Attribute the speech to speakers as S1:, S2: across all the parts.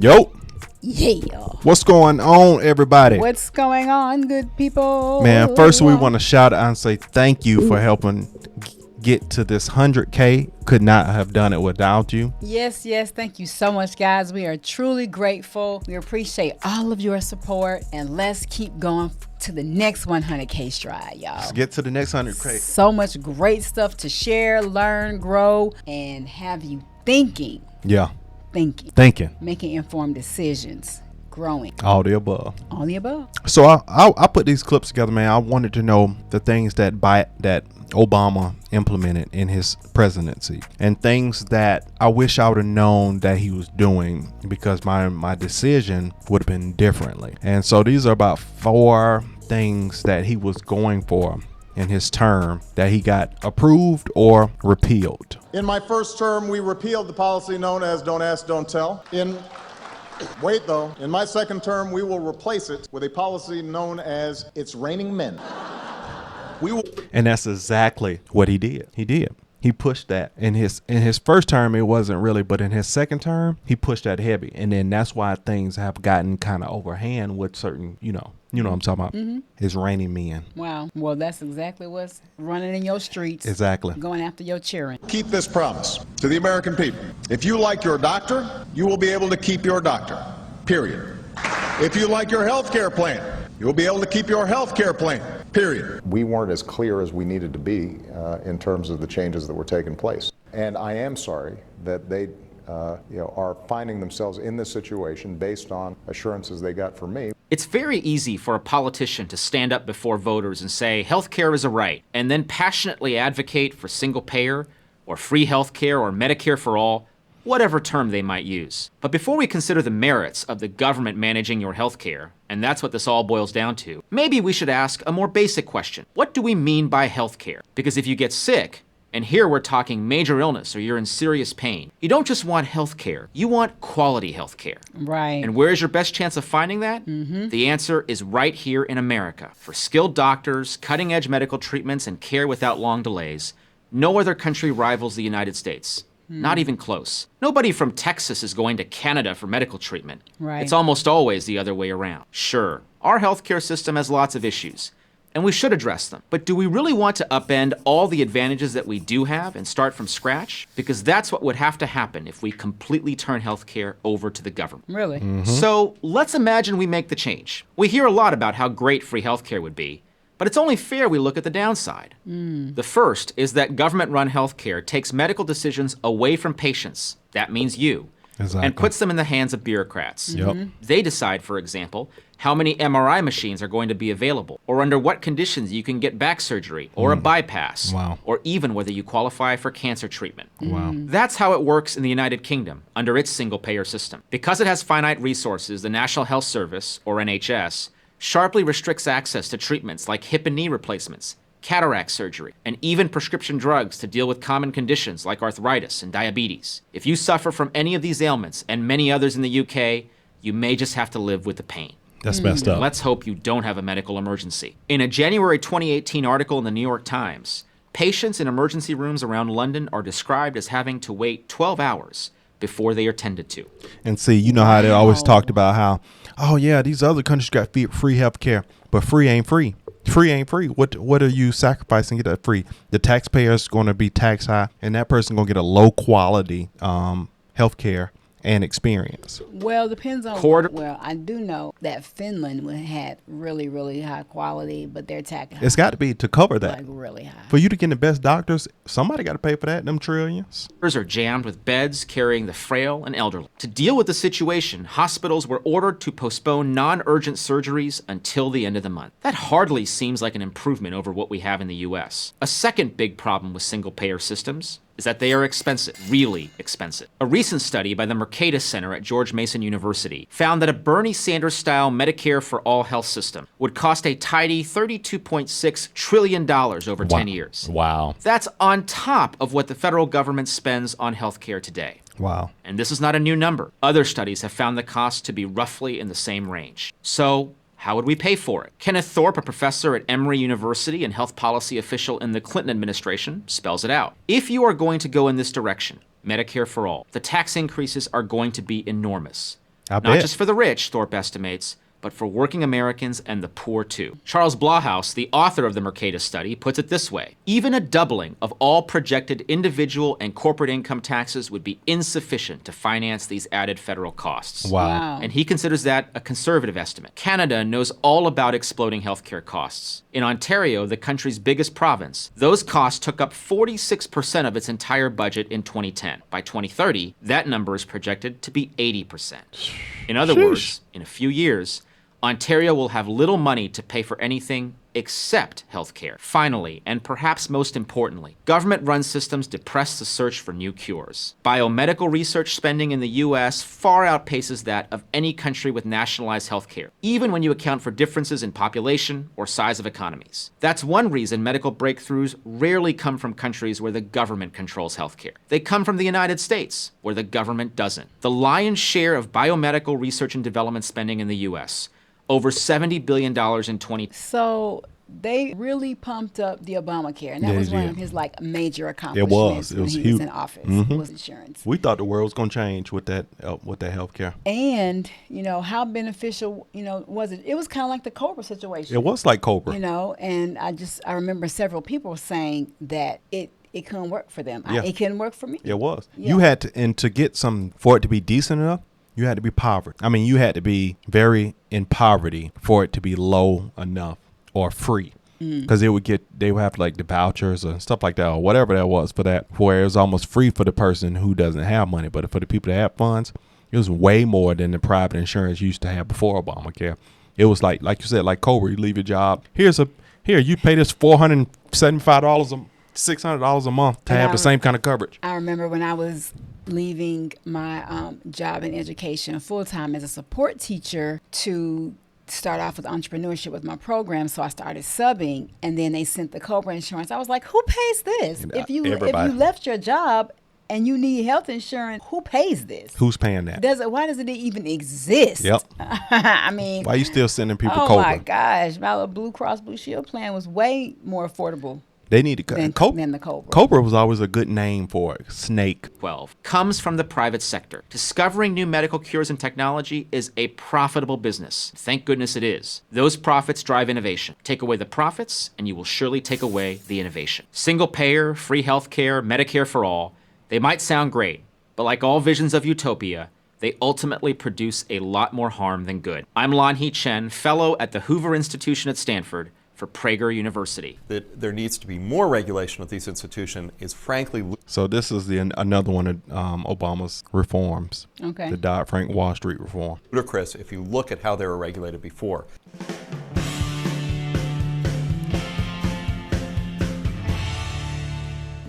S1: Yo,
S2: Yeah.
S1: what's going on, everybody?
S2: What's going on, good people?
S1: Man, first we want to shout out and say thank you for helping get to this 100K. Could not have done it without you.
S2: Yes. Thank you so much, guys. We are truly grateful. We appreciate all of your support, and let's keep going to the next 100K stride, y'all.
S1: Let's get to the next 100K.
S2: So much great stuff to share, learn, grow, and have you thinking.
S1: Yeah,
S2: Thinking. Making informed decisions. Growing.
S1: all the above.
S2: All the above.
S1: So I put these clips together, man. I wanted to know the things that Obama implemented in his presidency, and things that I wish I would have known that he was doing, because my decision would have been differently. And so these are about 4 things that he was going for in his term that he got approved or repealed.
S3: In my first term, we repealed the policy known as Don't Ask, Don't Tell. In my second term, we will replace it with a policy known as It's Raining Men.
S1: And that's exactly what he did. He pushed that in his first term. It wasn't really, but in his second term, he pushed that heavy. And then that's why things have gotten kind of overhand with certain, you know what I'm talking about. Mm-hmm. It's raining men.
S2: Wow. Well, that's exactly what's running in your streets.
S1: Exactly.
S2: Going after your children.
S3: Keep this promise to the American people. If you like your doctor, you will be able to keep your doctor. Period. If you like your health care plan, you will be able to keep your health care plan. Period.
S4: We weren't as clear as we needed to be in terms of the changes that were taking place. And I am sorry that they are finding themselves in this situation based on assurances they got from me.
S5: It's very easy for a politician to stand up before voters and say healthcare is a right, and then passionately advocate for single payer or free healthcare or Medicare for all, whatever term they might use. But before we consider the merits of the government managing your healthcare, and that's what this all boils down to, maybe we should ask a more basic question. What do we mean by healthcare? Because if you get sick, and here we're talking major illness or you're in serious pain, you don't just want healthcare, you want quality healthcare.
S2: Right.
S5: And where is your best chance of finding that? Mm-hmm. The answer is right here in America. For skilled doctors, cutting-edge medical treatments, and care without long delays, no other country rivals the United States. Not even close. Nobody from Texas is going to Canada for medical treatment.
S2: Right.
S5: It's almost always the other way around. Sure, our healthcare system has lots of issues, and we should address them. But do we really want to upend all the advantages that we do have and start from scratch? Because that's what would have to happen if we completely turn healthcare over to the government.
S2: Really?
S1: Mm-hmm.
S5: So let's imagine we make the change. We hear a lot about how great free healthcare would be, but it's only fair we look at the downside. The first is that government-run healthcare takes medical decisions away from patients, that means you,
S1: Exactly.
S5: and puts them in the hands of bureaucrats.
S1: Yep.
S5: They decide, for example, how many MRI machines are going to be available, or under what conditions you can get back surgery, or a bypass,
S1: Wow.
S5: or even whether you qualify for cancer treatment.
S1: Wow.
S5: That's how it works in the United Kingdom, under its single-payer system. Because it has finite resources, the National Health Service, or NHS, sharply restricts access to treatments like hip and knee replacements, cataract surgery, and even prescription drugs to deal with common conditions like arthritis and diabetes. If you suffer from any of these ailments and many others in the UK, you may just have to live with the pain.
S1: That's messed up.
S5: Let's hope you don't have a medical emergency. In a January 2018 article in the New York Times, patients in emergency rooms around London are described as having to wait 12 hours before they are tended to.
S1: And see, you know how they always talked about how, oh yeah, these other countries got free health care, but free ain't free. Free ain't free. What are you sacrificing to get that free? The taxpayer's going to be taxed high, and that person going to get a low quality health care and experience.
S2: Well, depends on. Well, I do know that Finland had really, really high quality, but they're taxing.
S1: It's got to be to cover that.
S2: Like really high.
S1: For you to get the best doctors, somebody got to pay for that. Them trillions.
S5: Are jammed with beds carrying the frail and elderly. To deal with the situation, hospitals were ordered to postpone non-urgent surgeries until the end of the month. That hardly seems like an improvement over what we have in the US. A second big problem with single-payer systems is that they are expensive, really expensive. A recent study by the Mercatus Center at George Mason University found that a Bernie Sanders-style Medicare for All health system would cost a tidy $32.6 trillion over 10 years.
S1: Wow.
S5: That's on top of what the federal government spends on healthcare today.
S1: Wow.
S5: And this is not a new number. Other studies have found the cost to be roughly in the same range. So, how would we pay for it? Kenneth Thorpe, a professor at Emory University and health policy official in the Clinton administration, spells it out. If you are going to go in this direction, Medicare for all, the tax increases are going to be enormous.
S1: I
S5: Not
S1: bet.
S5: just for the rich, Thorpe estimates, but for working Americans and the poor too. Charles Blahous, the author of the Mercatus study, puts it this way: even a doubling of all projected individual and corporate income taxes would be insufficient to finance these added federal costs.
S1: Wow.
S5: And he considers that a conservative estimate. Canada knows all about exploding healthcare costs. In Ontario, the country's biggest province, those costs took up 46% of its entire budget in 2010. By 2030, that number is projected to be 80%. In other words, in a few years, Ontario will have little money to pay for anything except healthcare. Finally, and perhaps most importantly, government-run systems depress the search for new cures. Biomedical research spending in the U.S. far outpaces that of any country with nationalized healthcare, even when you account for differences in population or size of economies. That's one reason medical breakthroughs rarely come from countries where the government controls healthcare. They come from the United States, where the government doesn't. The lion's share of biomedical research and development spending in the U.S., over $70 billion in 20.
S2: So they really pumped up the Obamacare, and that
S1: Yeah,
S2: was
S1: they
S2: one
S1: did.
S2: of his like major accomplishments
S1: It
S2: when
S1: was
S2: he
S1: huge.
S2: was in office. Was insurance.
S1: We thought the world was going to change with that health care.
S2: And how beneficial was it? It was kind of like the Cobra situation.
S1: It was like Cobra.
S2: And I remember several people saying that it couldn't work for them.
S1: Yeah.
S2: It couldn't work for me.
S1: It was.
S2: Yeah.
S1: You had to, and to get for it to be decent enough, you had to be poverty. I mean, you had to be very in poverty for it to be low enough or free. Because they would have like the vouchers or stuff like that or whatever that was for that, where it was almost free for the person who doesn't have money. But for the people that have funds, it was way more than the private insurance used to have before Obamacare. It was like you said, like Cobra, you leave your job. Here, you pay this $475, $600 a month to have the same kind of coverage.
S2: I remember when I was leaving my job in education full-time as a support teacher to start off with entrepreneurship with my program. So I started subbing, and then they sent the Cobra insurance. I was like, who pays this? If you left your job and you need health insurance, who pays this?
S1: Who's paying that?
S2: Why does it even exist?
S1: Yep.
S2: I mean,
S1: Why are you still sending people
S2: oh
S1: Cobra?
S2: my gosh, my Blue Cross Blue Shield plan was way more affordable.
S1: They need to
S2: than the Cobra.
S1: Cobra was always a good name for it. Snake.
S5: 12 comes from the private sector. Discovering new medical cures and technology is a profitable business. Thank goodness it is. Those profits drive innovation. Take away the profits, and you will surely take away the innovation. Single payer, free healthcare, Medicare for all, they might sound great, but like all visions of utopia, they ultimately produce a lot more harm than good. I'm Lan Hee Chen, fellow at the Hoover Institution at Stanford, for Prager University.
S6: That there needs to be more regulation of these institutions is frankly...
S1: So this is another one of Obama's reforms.
S2: Okay.
S1: The Dodd-Frank Wall Street reform.
S6: ludicrous if you look at how they were regulated before.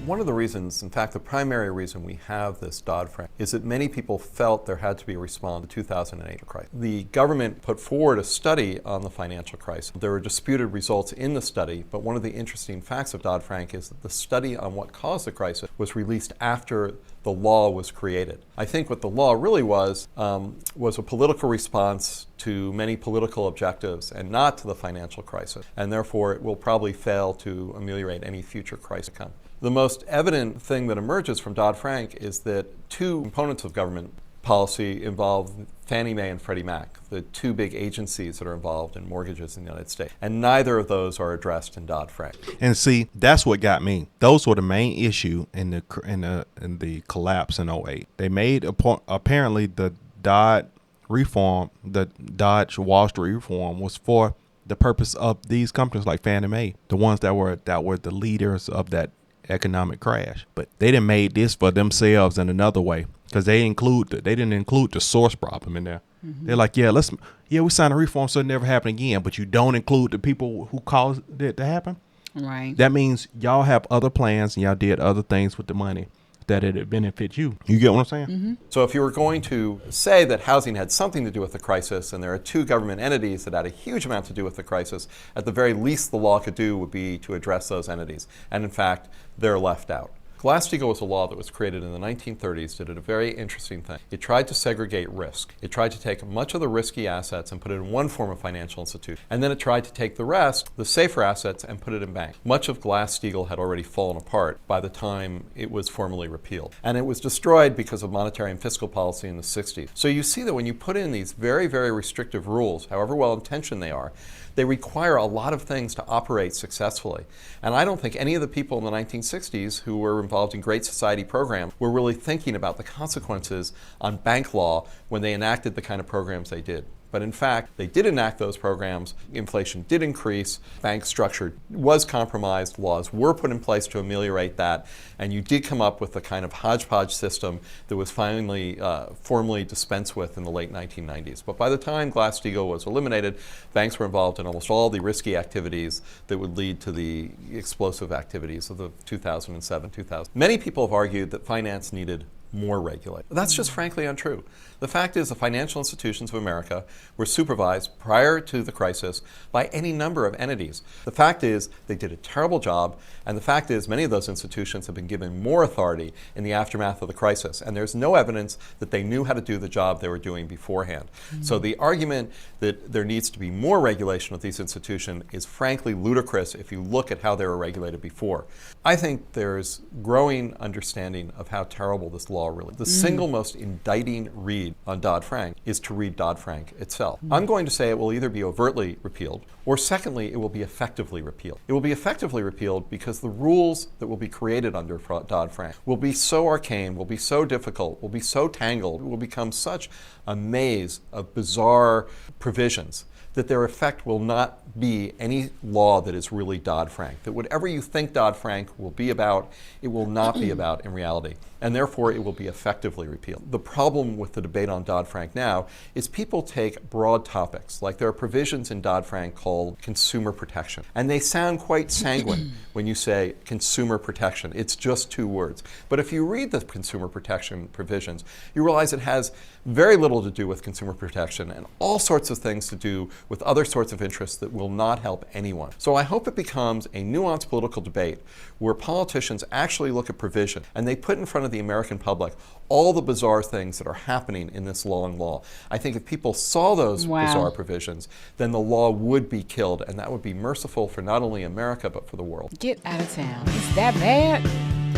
S6: One of the reasons, in fact, the primary reason we have this Dodd-Frank is that many people felt there had to be a response to the 2008 crisis. The government put forward a study on the financial crisis. There were disputed results in the study, but one of the interesting facts of Dodd-Frank is that the study on what caused the crisis was released after the law was created. I think what the law really was a political response to many political objectives and not to the financial crisis, and therefore it will probably fail to ameliorate any future crisis to come. The most evident thing that emerges from Dodd-Frank is that two components of government policy involve Fannie Mae and Freddie Mac, the two big agencies that are involved in mortgages in the United States. And neither of those are addressed in Dodd-Frank.
S1: And see, that's what got me. Those were the main issue in the collapse in '08. They made apparently the Dodd reform, the Dodge Wall Street reform, was for the purpose of these companies like Fannie Mae, the ones that were the leaders of that economic crash. But they didn't made this for themselves in another way, because they didn't include the source problem in there. Mm-hmm. They're like, we signed a reform so it never happen again, but you don't include the people who caused it to happen.
S2: Right.
S1: That means y'all have other plans and y'all did other things with the money that it benefit you. You get what I'm saying?
S2: Mm-hmm.
S6: So if you were going to say that housing had something to do with the crisis, and there are two government entities that had a huge amount to do with the crisis, at the very least the law could do would be to address those entities. And in fact, they're left out. Glass-Steagall was a law that was created in the 1930s that did a very interesting thing. It tried to segregate risk. It tried to take much of the risky assets and put it in one form of financial institution. And then it tried to take the rest, the safer assets, and put it in banks. Much of Glass-Steagall had already fallen apart by the time it was formally repealed. And it was destroyed because of monetary and fiscal policy in the 60s. So you see that when you put in these very, very restrictive rules, however well-intentioned they are, they require a lot of things to operate successfully. And I don't think any of the people in the 1960s who were involved in Great Society programs were really thinking about the consequences on bank law when they enacted the kind of programs they did. But in fact, they did enact those programs. Inflation did increase. Bank structure was compromised. Laws were put in place to ameliorate that. And you did come up with the kind of hodgepodge system that was finally formally dispensed with in the late 1990s. But by the time Glass-Steagall was eliminated, banks were involved in almost all the risky activities that would lead to the explosive activities of the 2007, 2000. Many people have argued that finance needed more regulation. That's just frankly untrue. The fact is the financial institutions of America were supervised prior to the crisis by any number of entities. The fact is they did a terrible job, and the fact is many of those institutions have been given more authority in the aftermath of the crisis, and there's no evidence that they knew how to do the job they were doing beforehand. So the argument that there needs to be more regulation of these institutions is frankly ludicrous if you look at how they were regulated before. I think there's growing understanding of how terrible this law really is. The single most indicting read on Dodd-Frank is to read Dodd-Frank itself. I'm going to say it will either be overtly repealed, or secondly, it will be effectively repealed. It will be effectively repealed because the rules that will be created under Dodd-Frank will be so arcane, will be so difficult, will be so tangled, will become such a maze of bizarre provisions that their effect will not be any law that is really Dodd-Frank. That whatever you think Dodd-Frank will be about, it will not be about in reality. And therefore, it will be effectively repealed. The problem with the debate on Dodd-Frank now is people take broad topics, like there are provisions in Dodd-Frank called consumer protection. And they sound quite sanguine when you say consumer protection. It's just two words. But if you read the consumer protection provisions, you realize it has very little to do with consumer protection and all sorts of things to do with other sorts of interests that will not help anyone. So I hope it becomes a nuanced political debate where politicians actually look at provision and they put in front of the American public all the bizarre things that are happening in this long law. I think if people saw those bizarre provisions, then the law would be killed, and that would be merciful for not only America but for the world.
S2: Get out of town. It's that bad?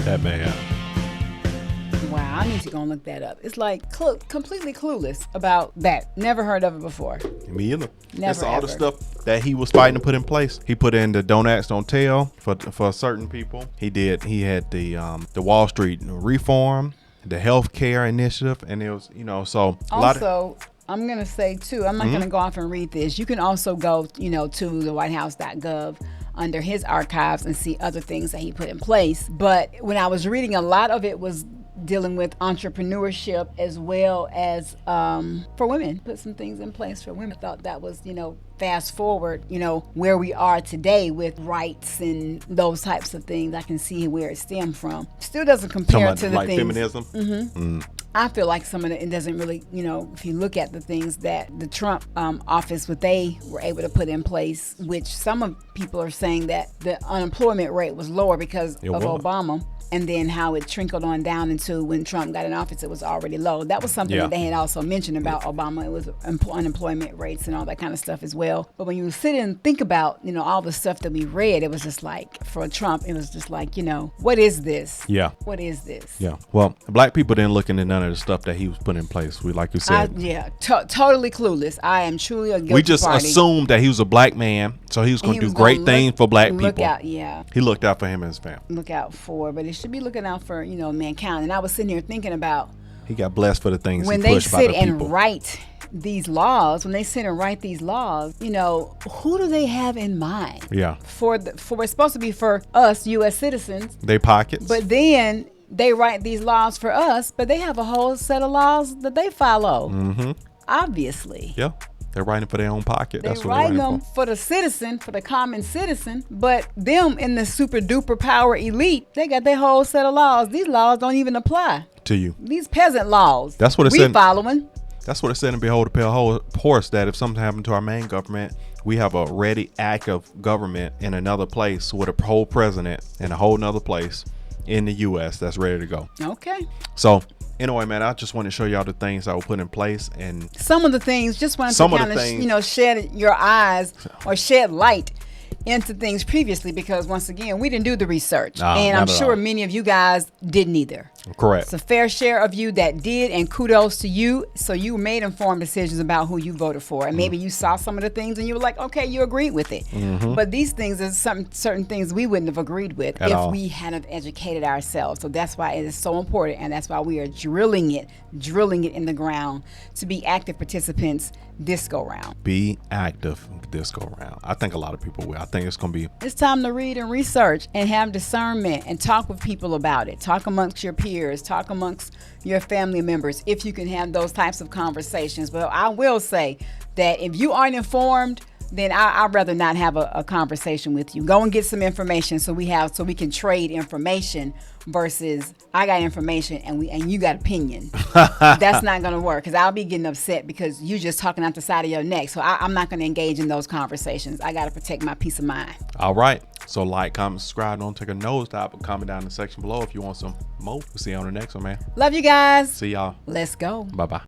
S1: That bad.
S2: Wow, I need to go and look that up. It's like completely clueless about that. Never heard of it before.
S1: Me either.
S2: Never
S1: It's all
S2: ever.
S1: the stuff that he was fighting to put in place. He put in the don't ask, don't tell for certain people. He had the Wall Street reform, the health care initiative, and it was, so a lot of.
S2: Also, I'm going to say too, I'm not going to go off and read this. You can also go, to the whitehouse.gov under his archives and see other things that he put in place. But when I was reading, a lot of it was dealing with entrepreneurship as well as for women. Put some things in place for women. I thought that was, fast forward, where we are today with rights and those types of things. I can see where it stemmed from. Still doesn't compare to the
S1: like
S2: things.
S1: feminism.
S2: I feel like some of it doesn't really, if you look at the things that the Trump office, what they were able to put in place, which some of people are saying that the unemployment rate was lower because of Obama. And then how it trickled on down into when Trump got in office, it was already low. That was something that they had also mentioned about Obama. It was unemployment rates and all that kind of stuff as well. But when you sit and think about, all the stuff that we read, it was just like, for Trump, it was just like, what is this?
S1: Yeah.
S2: What is this?
S1: Yeah. Well, black people didn't look into none of the stuff that he was putting in place. Like you said.
S2: Totally clueless. I am truly a guilty
S1: We just
S2: party.
S1: assumed that he was a black man, so he was going to do great things for black people.
S2: Look out, yeah.
S1: He looked out for him and his family.
S2: Look out for, but it should be looking out for, mankind. And I was sitting here thinking about
S1: He got blessed for the things
S2: when
S1: he
S2: they
S1: pushed by the
S2: sit and
S1: people.
S2: write these laws, who do they have in mind?
S1: Yeah.
S2: For it's supposed to be for us U.S. citizens,
S1: They pockets.
S2: but then they write these laws for us, but they have a whole set of laws that they follow. Mm-hmm. Obviously.
S1: Yeah. They're writing for their own pocket.
S2: They're
S1: That's what
S2: writing
S1: they're
S2: them
S1: writing
S2: for the citizen, for the common citizen, but them in the super duper power elite, they got their whole set of laws. These laws don't even apply
S1: to you.
S2: These peasant laws.
S1: That's what it
S2: we
S1: said.
S2: Following.
S1: That's what it said in Behold the Pale Horse, that if something happened to our main government, we have a ready active government in another place with a whole president in a whole nother place. in the U.S. that's ready to go.
S2: Okay.
S1: So anyway, man, I just want to show y'all the things that were put in place, and
S2: some of the things, just wanted to kind of shed your eyes or shed light into things previously, because once again, we didn't do the research, and I'm sure many of you guys didn't either.
S1: Correct.
S2: It's a fair share of you that did, and kudos to you. So you made informed decisions about who you voted for, and maybe you saw some of the things and you were like, okay, you agreed with it. But these things are certain things we wouldn't have agreed with if we hadn't educated ourselves. So that's why it is so important, and that's why we are drilling it in the ground to be active participants this go round.
S1: Be active this go round. I think a lot of people will. I think it's going to be.
S2: It's time to read and research and have discernment and talk with people about it. Talk amongst your peers. Talk amongst your family members if you can have those types of conversations. But I will say that if you aren't informed, then I'd rather not have a conversation with you. Go and get some information so we can trade information versus I got information and you got opinion. That's not going to work, because I'll be getting upset because you just talking out the side of your neck. So I'm not going to engage in those conversations. I got to protect my peace of mind.
S1: All right. So like, comment, subscribe. Don't take a nosedive, but comment down in the section below if you want some more. We'll see you on the next one, man.
S2: Love you guys.
S1: See y'all.
S2: Let's go.
S1: Bye-bye.